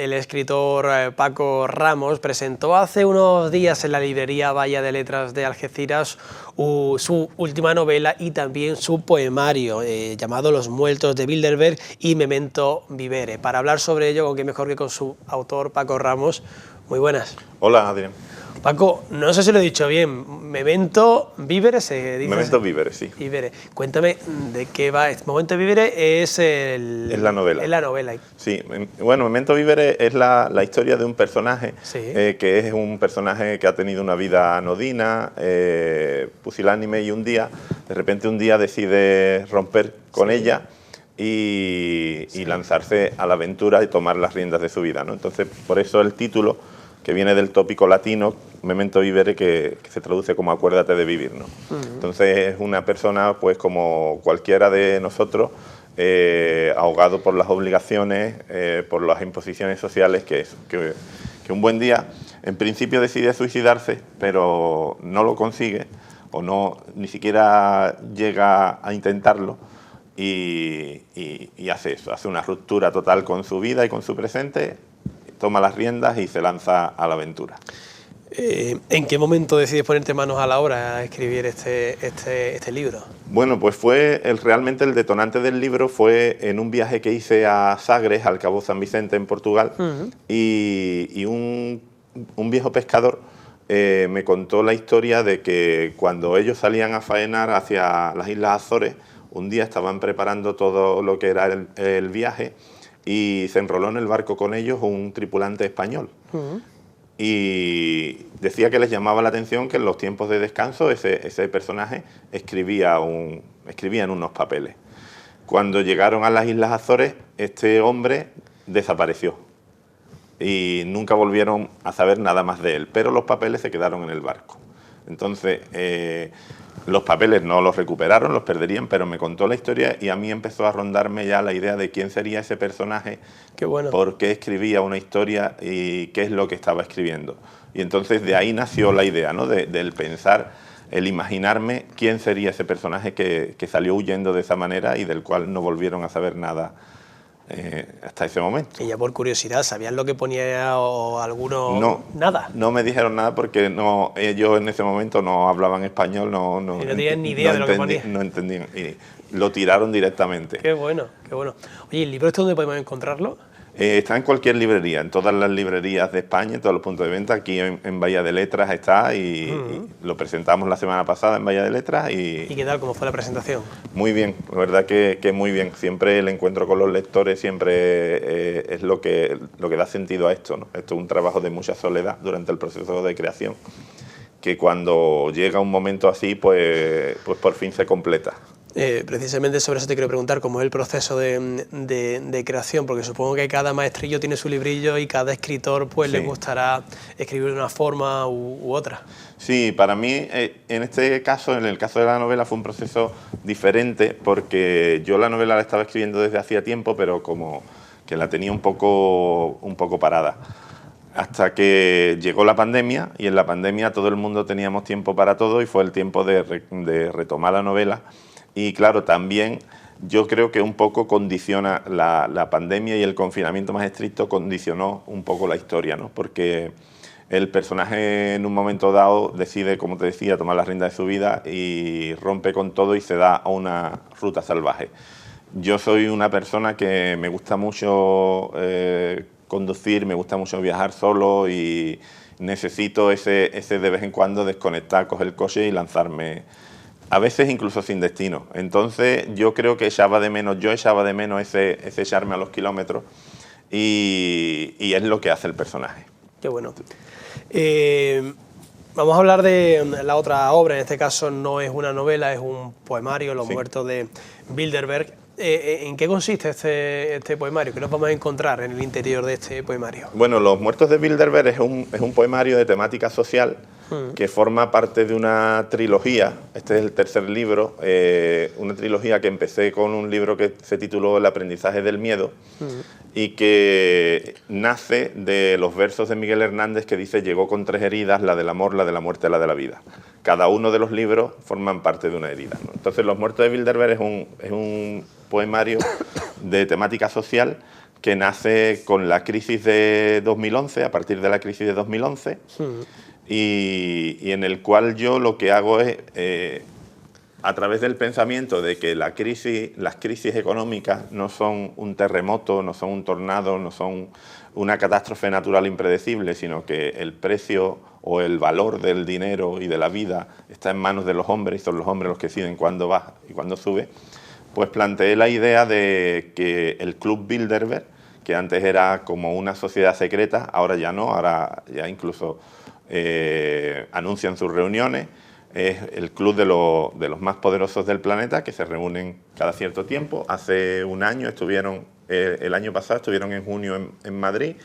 el escritor Paco Ramos presentó hace unos días en la librería Valla de Letras de Algeciras su última novela y también su poemario llamado Los muertos de Bilderberg y Memento Vivere. Para hablar sobre ello, qué mejor que con su autor, Paco Ramos. Muy buenas. Hola, Adrián. Paco, no sé si lo he dicho bien, Memento Vivere se dice. Memento Vivere, sí. Vivere. Cuéntame de qué va. Memento Vivere es la novela. Es la novela. Sí, bueno, Memento Vivere es la historia de un personaje, sí. Que es un personaje que ha tenido una vida anodina, pusilánime, y de repente un día decide romper con ella y lanzarse a la aventura y tomar las riendas de su vida, ¿no? Entonces, por eso el título, que viene del tópico latino, Memento Vivere, que se traduce como acuérdate de vivir, ¿no? Entonces es una persona, pues como cualquiera de nosotros, ahogado por las obligaciones, por las imposiciones sociales, que un buen día, en principio decide suicidarse, pero no lo consigue, o ni siquiera llega a intentarlo, y hace eso, hace una ruptura total con su vida y con su presente, toma las riendas y se lanza a la aventura. ¿En qué momento decides ponerte manos a la obra a escribir este libro? Bueno, pues realmente el detonante del libro fue en un viaje que hice a Sagres, al Cabo San Vicente, en Portugal, y un viejo pescador me contó la historia de que cuando ellos salían a faenar hacia las Islas Azores, un día estaban preparando todo lo que era el viaje, y se enroló en el barco con ellos un tripulante español. Y decía que les llamaba la atención que en los tiempos de descanso ese personaje escribía en unos papeles. Cuando llegaron a las Islas Azores, este hombre desapareció y nunca volvieron a saber nada más de él, pero los papeles se quedaron en el barco. Entonces, los papeles no los recuperaron, los perderían, pero me contó la historia y a mí empezó a rondarme ya la idea de quién sería ese personaje, qué bueno, por qué escribía una historia y qué es lo que estaba escribiendo. Y entonces de ahí nació la idea, ¿no? Del pensar, el imaginarme quién sería ese personaje que salió huyendo de esa manera y del cual no volvieron a saber nada hasta ese momento. Y ya por curiosidad, ¿sabían lo que ponía o alguno? No, nada. No me dijeron nada porque ellos en ese momento no hablaban español, no tenían ni idea de lo que ponía. No entendían y lo tiraron directamente. Qué bueno, qué bueno. Oye, ¿el libro este dónde podemos encontrarlo? Está en cualquier librería, en todas las librerías de España, en todos los puntos de venta. Aquí en Valla de Letras está y lo presentamos la semana pasada en Valla de Letras. ¿Y qué tal? ¿Cómo fue la presentación? Muy bien, la verdad que muy bien. Siempre el encuentro con los lectores siempre es lo que da sentido a esto, ¿no? Esto es un trabajo de mucha soledad durante el proceso de creación, que cuando llega un momento así, pues por fin se completa. Precisamente sobre eso te quiero preguntar, cómo es el proceso de creación, porque supongo que cada maestrillo tiene su librillo y cada escritor pues le gustará escribir de una forma u otra. Sí, para mí en este caso, en el caso de la novela, fue un proceso diferente, porque yo la novela la estaba escribiendo desde hacía tiempo, pero como que la tenía un poco parada. Hasta que llegó la pandemia, y en la pandemia todo el mundo teníamos tiempo para todo, y fue el tiempo de retomar la novela. Y claro, también yo creo que un poco condiciona la pandemia, y el confinamiento más estricto condicionó un poco la historia, ¿no? Porque el personaje en un momento dado decide, como te decía, tomar la rienda de su vida y rompe con todo y se da a una ruta salvaje. Yo soy una persona que me gusta mucho conducir, me gusta mucho viajar solo y necesito ese de vez en cuando desconectar, coger el coche y lanzarme, a veces incluso sin destino. Entonces yo creo que echaba de menos ese echarme a los kilómetros, y es lo que hace el personaje. Qué bueno. Vamos a hablar de la otra obra, en este caso no es una novela, es un poemario, Los muertos de Bilderberg. ¿En qué consiste este poemario? ¿Qué nos vamos a encontrar en el interior de este poemario? Bueno, Los muertos de Bilderberg es un poemario de temática social que forma parte de una trilogía. Este es el tercer libro, una trilogía que empecé con un libro que se tituló El aprendizaje del miedo, y que nace de los versos de Miguel Hernández, que dice: llegó con 3 heridas, la del amor, la de la muerte, la de la vida. Cada uno de los libros forman parte de una herida, ¿no? Entonces Los muertos de Bilderberg es un poemario de temática social que nace con la crisis de 2011, a partir de la crisis de 2011, y en el cual yo lo que hago es, a través del pensamiento de que las crisis económicas no son un terremoto, no son un tornado, no son una catástrofe natural impredecible, sino que el precio o el valor del dinero y de la vida está en manos de los hombres, y son los hombres los que deciden cuándo baja y cuándo sube, pues planteé la idea de que el Club Bilderberg, que antes era como una sociedad secreta, ahora ya no, ahora ya incluso anuncian sus reuniones, es el club de los más poderosos del planeta, que se reúnen cada cierto tiempo. Hace un año estuvieron, el año pasado estuvieron en junio en Madrid,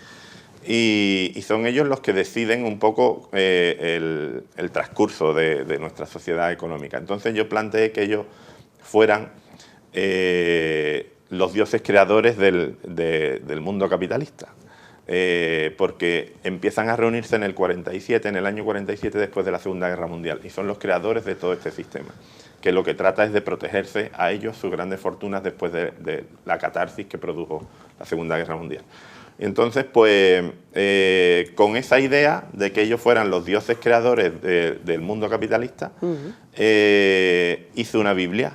y son ellos los que deciden un poco el transcurso de nuestra sociedad económica. Entonces yo planteé que ellos fueran los dioses creadores del mundo capitalista. Porque empiezan a reunirse en el 47, en el año 47, después de la Segunda Guerra Mundial, y son los creadores de todo este sistema, que lo que trata es de protegerse a ellos, sus grandes fortunas, después de la catarsis que produjo la Segunda Guerra Mundial. Y entonces, pues, con esa idea de que ellos fueran los dioses creadores del mundo capitalista, hice una Biblia,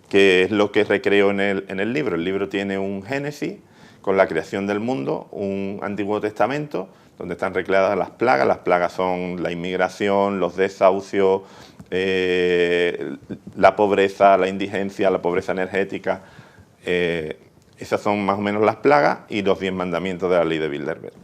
que es lo que recreo en el libro. El libro tiene un Génesis, con la creación del mundo, un Antiguo Testamento, donde están recreadas las plagas. Las plagas son la inmigración, los desahucios, la pobreza, la indigencia, la pobreza energética. Esas son más o menos las plagas y los 10 mandamientos de la ley de Bilderberg.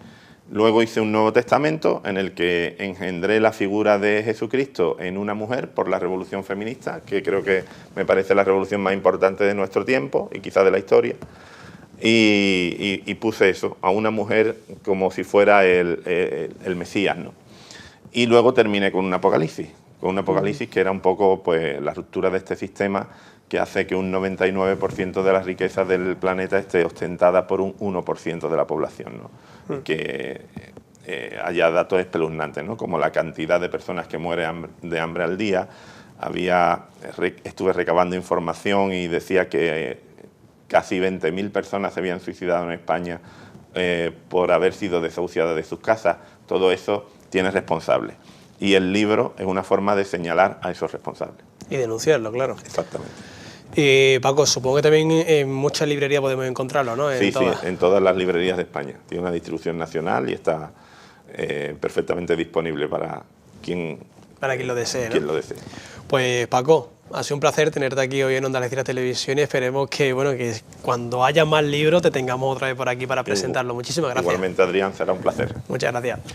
Luego hice un Nuevo Testamento en el que engendré la figura de Jesucristo en una mujer por la revolución feminista, que creo que me parece la revolución más importante de nuestro tiempo y quizás de la historia. Y puse eso, a una mujer como si fuera el Mesías, ¿no? Y luego terminé con un Apocalipsis que era un poco, pues, la ruptura de este sistema que hace que un 99% de las riquezas del planeta esté ostentada por un 1% de la población, ¿no? Que haya datos espeluznantes, ¿no? Como la cantidad de personas que mueren de hambre al día. Estuve recabando información y decía que casi 20.000 personas se habían suicidado en España por haber sido desahuciadas de sus casas. Todo eso tiene responsables. Y el libro es una forma de señalar a esos responsables. Y denunciarlo, claro. Exactamente. Paco, supongo que también en muchas librerías podemos encontrarlo, ¿no? Sí, en todas las librerías de España. Tiene una distribución nacional y está perfectamente disponible para quien lo desee, ¿no? Quien lo desee. Pues, Paco, ha sido un placer tenerte aquí hoy en Onda Algeciras Televisión, y esperemos que, bueno, que cuando haya más libros te tengamos otra vez por aquí para presentarlo. Muchísimas gracias. Igualmente, Adrián, será un placer. Muchas gracias.